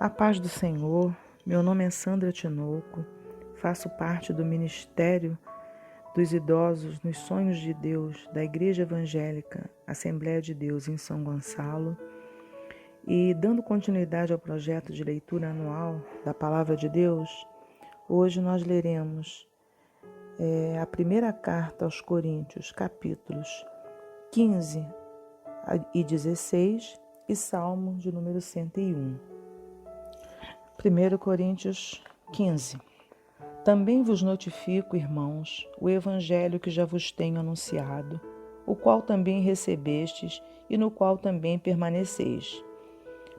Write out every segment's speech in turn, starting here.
A paz do Senhor, meu nome é Sandra Tinoco, faço parte do Ministério dos Idosos nos Sonhos de Deus da Igreja Evangélica Assembleia de Deus em São Gonçalo e dando continuidade ao projeto de leitura anual da Palavra de Deus, hoje nós leremos a primeira carta aos Coríntios, capítulos 15 e 16 e Salmo de número 101. 1 Coríntios 15. Também vos notifico, irmãos, o evangelho que já vos tenho anunciado, o qual também recebestes e no qual também permaneceis,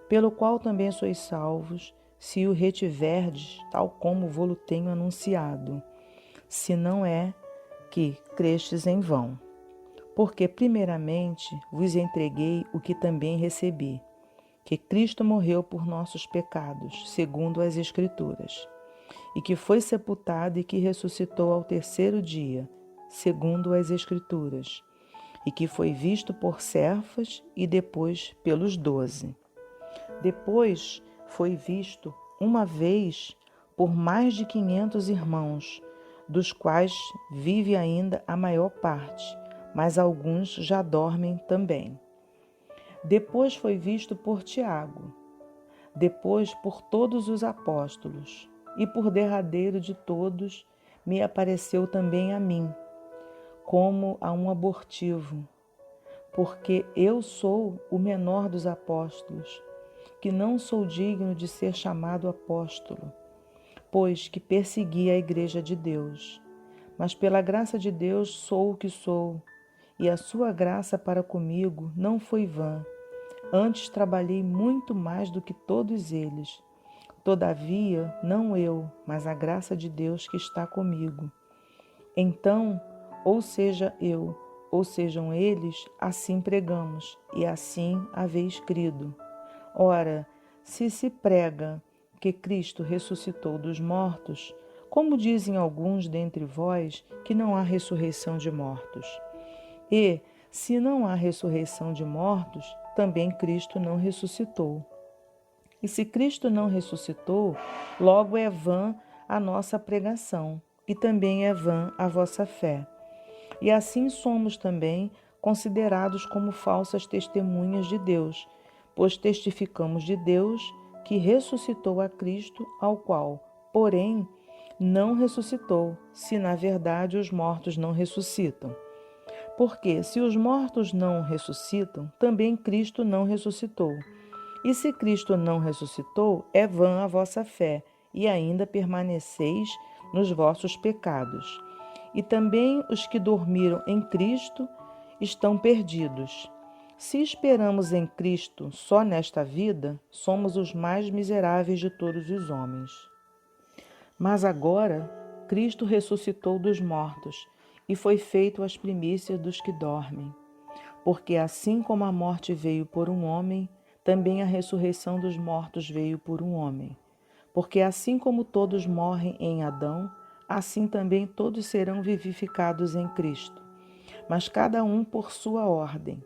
pelo qual também sois salvos, se o retiverdes, tal como vô-lo tenho anunciado, se não é que crestes em vão. Porque primeiramente vos entreguei o que também recebi, que Cristo morreu por nossos pecados, segundo as Escrituras, e que foi sepultado e que ressuscitou ao terceiro dia, segundo as Escrituras, e que foi visto por Cefas e depois pelos 12. Depois foi visto uma vez por mais de 500 irmãos, dos quais vive ainda a maior parte, mas alguns já dormem também. Depois foi visto por Tiago, depois por todos os apóstolos, e por derradeiro de todos me apareceu também a mim, como a um abortivo, porque eu sou o menor dos apóstolos, que não sou digno de ser chamado apóstolo, pois que persegui a igreja de Deus. Mas pela graça de Deus sou o que sou, e a sua graça para comigo não foi vã. Antes trabalhei muito mais do que todos eles. Todavia, não eu, mas a graça de Deus que está comigo. Então, ou seja eu, ou sejam eles, assim pregamos, e assim haveis crido. Ora, se prega que Cristo ressuscitou dos mortos, como dizem alguns dentre vós que não há ressurreição de mortos? E, se não há ressurreição de mortos, também Cristo não ressuscitou. E se Cristo não ressuscitou, logo é vã a nossa pregação, e também é vã a vossa fé. E assim somos também considerados como falsas testemunhas de Deus, pois testificamos de Deus que ressuscitou a Cristo, ao qual, porém, não ressuscitou, se na verdade os mortos não ressuscitam. Porque se os mortos não ressuscitam, também Cristo não ressuscitou. E se Cristo não ressuscitou, é vã a vossa fé, e ainda permaneceis nos vossos pecados. E também os que dormiram em Cristo estão perdidos. Se esperamos em Cristo só nesta vida, somos os mais miseráveis de todos os homens. Mas agora, Cristo ressuscitou dos mortos, e foi feito as primícias dos que dormem. Porque assim como a morte veio por um homem, também a ressurreição dos mortos veio por um homem. Porque assim como todos morrem em Adão, assim também todos serão vivificados em Cristo. Mas cada um por sua ordem.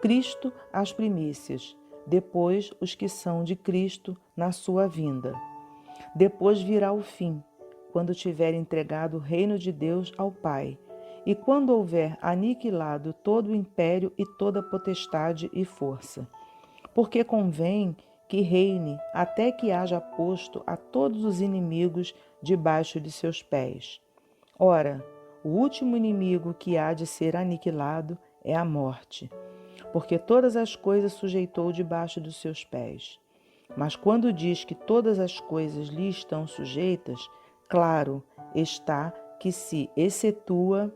Cristo as primícias, depois os que são de Cristo na sua vinda. Depois virá o fim, quando tiver entregado o reino de Deus ao Pai, e quando houver aniquilado todo o império e toda potestade e força. Porque convém que reine até que haja posto a todos os inimigos debaixo de seus pés. Ora, o último inimigo que há de ser aniquilado é a morte, porque todas as coisas sujeitou debaixo dos seus pés. Mas quando diz que todas as coisas lhe estão sujeitas, claro está que se excetua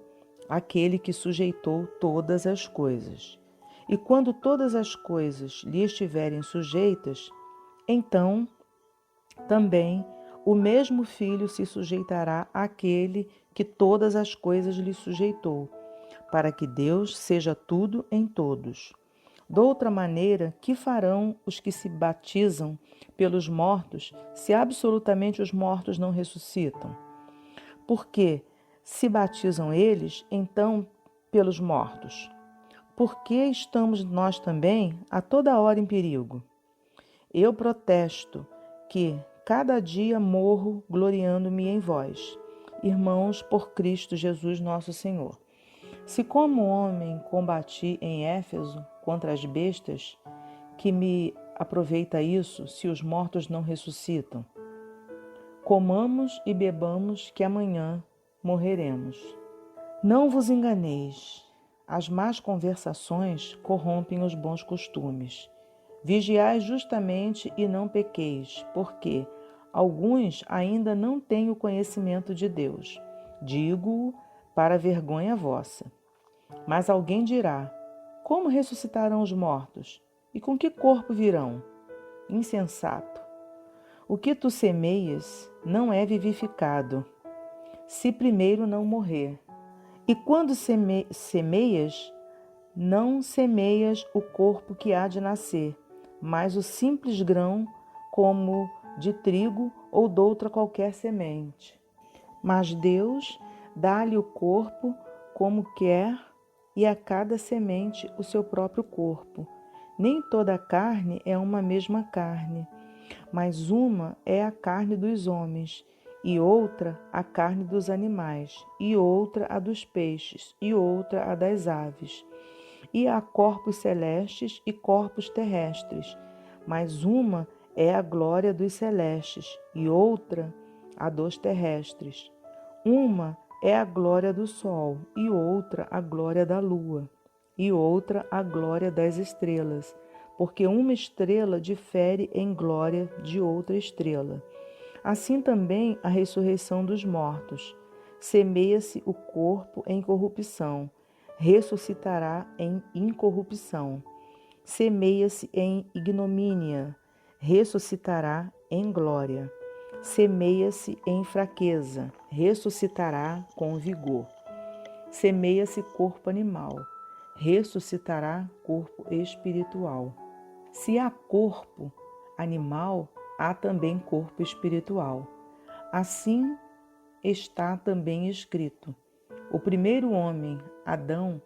aquele que sujeitou todas as coisas. E quando todas as coisas lhe estiverem sujeitas, então também o mesmo Filho se sujeitará àquele que todas as coisas lhe sujeitou, para que Deus seja tudo em todos. Doutra maneira, que farão os que se batizam pelos mortos, se absolutamente os mortos não ressuscitam? Porque se batizam eles, então, pelos mortos, por que estamos nós também a toda hora em perigo? Eu protesto que cada dia morro gloriando-me em vós, irmãos, por Cristo Jesus nosso Senhor. Se como homem combati em Éfeso contra as bestas, que me aproveita isso se os mortos não ressuscitam? Comamos e bebamos, que amanhã morreremos. Não vos enganeis, as más conversações corrompem os bons costumes. Vigiai justamente e não pequeis, porque alguns ainda não têm o conhecimento de Deus. Digo-o para vergonha vossa. Mas alguém dirá: como ressuscitarão os mortos? E com que corpo virão? Insensato! O que tu semeias não é vivificado, se primeiro não morrer. E quando semeias, não semeias o corpo que há de nascer, mas o simples grão, como de trigo ou doutra qualquer semente. Mas Deus dá-lhe o corpo como quer, e a cada semente o seu próprio corpo. Nem toda a carne é uma mesma carne, mas uma é a carne dos homens, e outra a carne dos animais, e outra a dos peixes, e outra a das aves. E há corpos celestes e corpos terrestres, mas uma é a glória dos celestes, e outra a dos terrestres. Uma é a glória do sol, e outra a glória da lua, e outra a glória das estrelas, porque uma estrela difere em glória de outra estrela. Assim também a ressurreição dos mortos. Semeia-se o corpo em corrupção, ressuscitará em incorrupção. Semeia-se em ignomínia, ressuscitará em glória. Semeia-se em fraqueza, ressuscitará com vigor. Semeia-se corpo animal, ressuscitará corpo espiritual. Se há corpo animal, há também corpo espiritual. Assim está também escrito: o primeiro homem, Adão,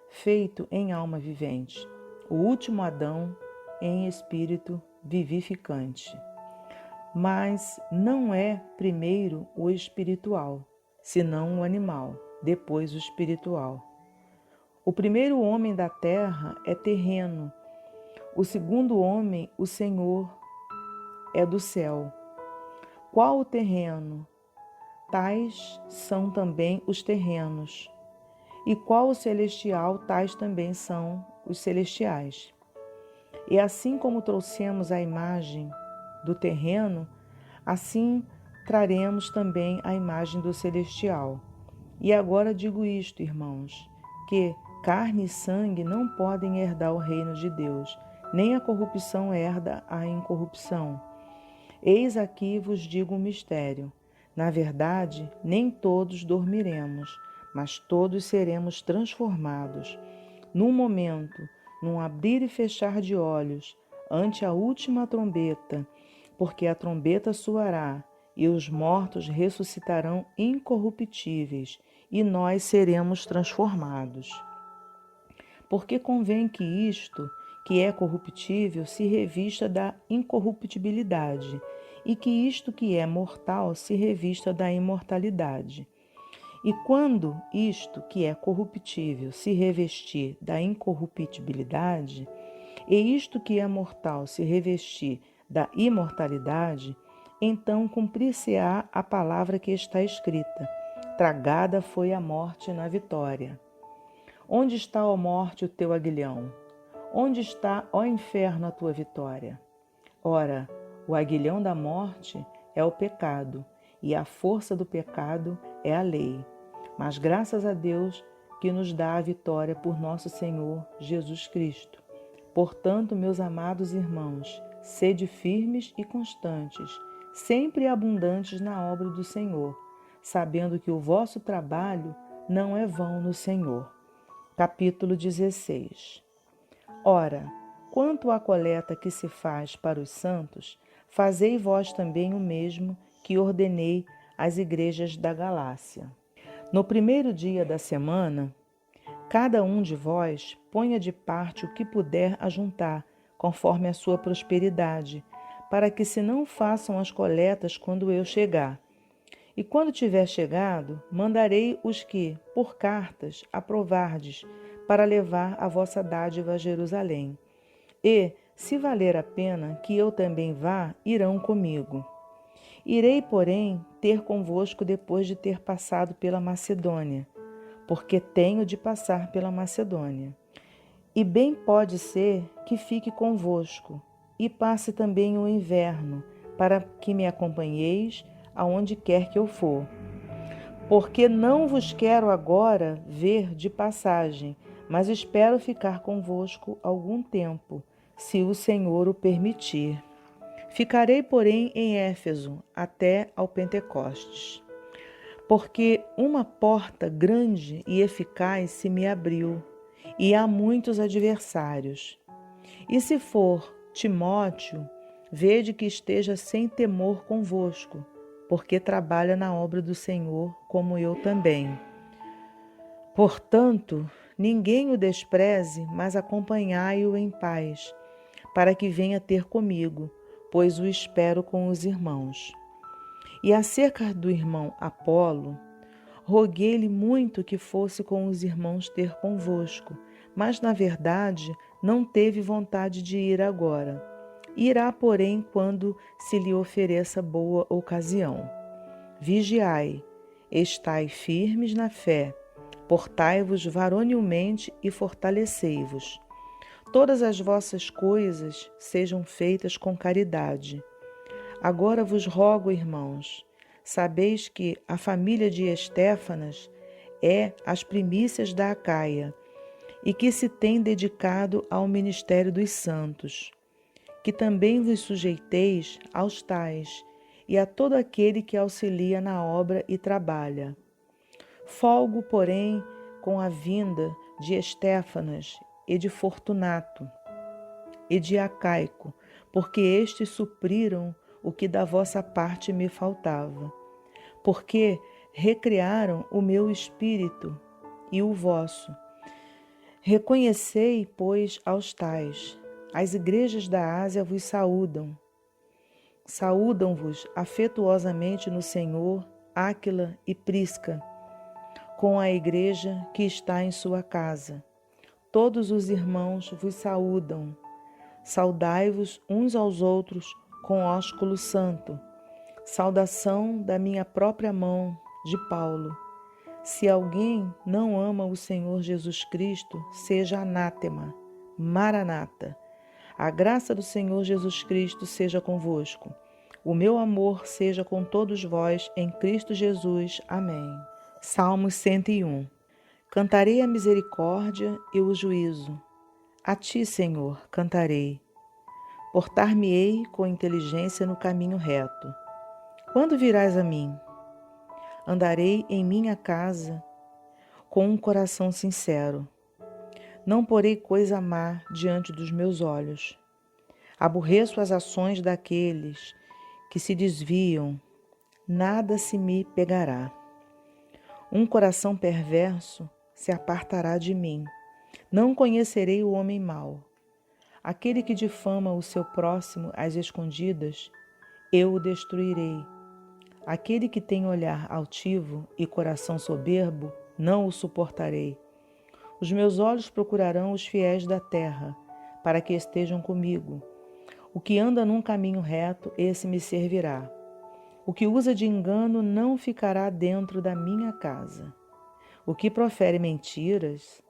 feito em alma vivente, o último Adão em espírito vivificante. Mas não é primeiro o espiritual, senão o animal, depois o espiritual. O primeiro homem da terra é terreno, o segundo homem, o Senhor, é do céu. Qual o terreno? Tais são também os terrenos. E qual o celestial? Tais também são os celestiais. E assim como trouxemos a imagem do terreno, assim traremos também a imagem do celestial. E agora digo isto, irmãos, que carne e sangue não podem herdar o reino de Deus, nem a corrupção herda a incorrupção. Eis aqui vos digo um mistério. Na verdade, nem todos dormiremos, mas todos seremos transformados. Num momento, num abrir e fechar de olhos, ante a última trombeta, porque a trombeta soará, e os mortos ressuscitarão incorruptíveis, e nós seremos transformados. Porque convém que isto, que é corruptível, se revista da incorruptibilidade, e que isto que é mortal se revista da imortalidade. E quando isto que é corruptível se revestir da incorruptibilidade, e isto que é mortal se revestir da imortalidade, então cumprir-se-á a palavra que está escrita: tragada foi a morte na vitória. Onde está, ó morte, o teu aguilhão? Onde está, ó inferno, a tua vitória? Ora, o aguilhão da morte é o pecado, e a força do pecado é a lei. Mas graças a Deus que nos dá a vitória por nosso Senhor Jesus Cristo. Portanto, meus amados irmãos, sede firmes e constantes, sempre abundantes na obra do Senhor, sabendo que o vosso trabalho não é vão no Senhor. Capítulo 16. Ora, quanto à coleta que se faz para os santos, fazei vós também o mesmo que ordenei às igrejas da Galácia. No primeiro dia da semana, cada um de vós ponha de parte o que puder ajuntar, conforme a sua prosperidade, para que se não façam as coletas quando eu chegar. E quando tiver chegado, mandarei os que, por cartas, aprovardes, para levar a vossa dádiva a Jerusalém. E, se valer a pena que eu também vá, irão comigo. Irei, porém, ter convosco depois de ter passado pela Macedônia, porque tenho de passar pela Macedônia. E bem pode ser que fique convosco, e passe também o inverno, para que me acompanheis aonde quer que eu for. Porque não vos quero agora ver de passagem, mas espero ficar convosco algum tempo, se o Senhor o permitir. Ficarei, porém, em Éfeso até ao Pentecostes, porque uma porta grande e eficaz se me abriu, e há muitos adversários. E se for Timóteo, vede que esteja sem temor convosco, porque trabalha na obra do Senhor, como eu também. Portanto, ninguém o despreze, mas acompanhai-o em paz, para que venha ter comigo, pois o espero com os irmãos. E acerca do irmão Apolo, roguei-lhe muito que fosse com os irmãos ter convosco, mas na verdade não teve vontade de ir agora. Irá, porém, quando se lhe ofereça boa ocasião. Vigiai, estai firmes na fé, portai-vos varonilmente e fortalecei-vos. Todas as vossas coisas sejam feitas com caridade. Agora vos rogo, irmãos, sabeis que a família de Estéfanas é as primícias da Acaia e que se tem dedicado ao ministério dos santos, que também vos sujeiteis aos tais e a todo aquele que auxilia na obra e trabalha. Folgo, porém, com a vinda de Estéfanas e de Fortunato e de Acaico, porque estes supriram o que da vossa parte me faltava, porque recriaram o meu espírito e o vosso. Reconhecei, pois, aos tais. As igrejas da Ásia vos saúdam. Saúdam-vos afetuosamente no Senhor Áquila e Prisca, com a igreja que está em sua casa. Todos os irmãos vos saúdam. Saudai-vos uns aos outros com ósculo santo. Saudação da minha própria mão, de Paulo. Se alguém não ama o Senhor Jesus Cristo, seja anátema. Maranata. A graça do Senhor Jesus Cristo seja convosco. O meu amor seja com todos vós em Cristo Jesus. Amém. Salmos 101. Cantarei a misericórdia e o juízo. A ti, Senhor, cantarei. Portar-me-ei com inteligência no caminho reto. Quando virás a mim? Andarei em minha casa com um coração sincero. Não porei coisa má diante dos meus olhos. Aborreço as ações daqueles que se desviam. Nada se me pegará. Um coração perverso se apartará de mim. Não conhecerei o homem mau. Aquele que difama o seu próximo às escondidas, eu o destruirei. Aquele que tem olhar altivo e coração soberbo, não o suportarei. Os meus olhos procurarão os fiéis da terra, para que estejam comigo. O que anda num caminho reto, esse me servirá. O que usa de engano não ficará dentro da minha casa. O que profere mentiras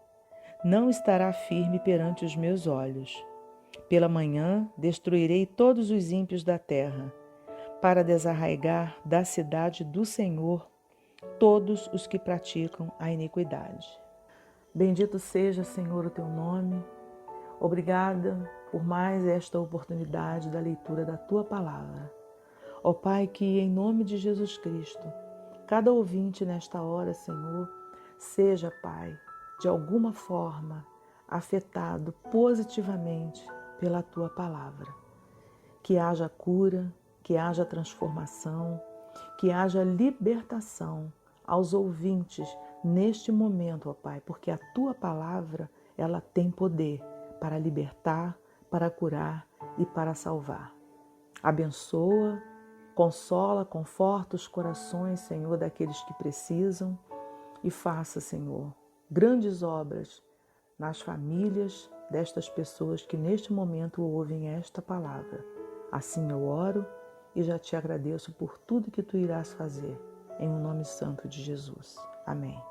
não estará firme perante os meus olhos. Pela manhã destruirei todos os ímpios da terra, para desarraigar da cidade do Senhor todos os que praticam a iniquidade. Bendito seja, Senhor, o teu nome. Obrigada por mais esta oportunidade da leitura da tua palavra. Ó Pai, que em nome de Jesus Cristo, cada ouvinte nesta hora, Senhor, seja, Pai, de alguma forma afetado positivamente pela tua palavra. Que haja cura, que haja transformação, que haja libertação aos ouvintes neste momento, ó Pai, porque a tua palavra, ela tem poder para libertar, para curar e para salvar. Abençoa, consola, conforta os corações, Senhor, daqueles que precisam e faça, Senhor, grandes obras nas famílias destas pessoas que neste momento ouvem esta palavra. Assim eu oro e já te agradeço por tudo que tu irás fazer. Em o nome santo de Jesus. Amém.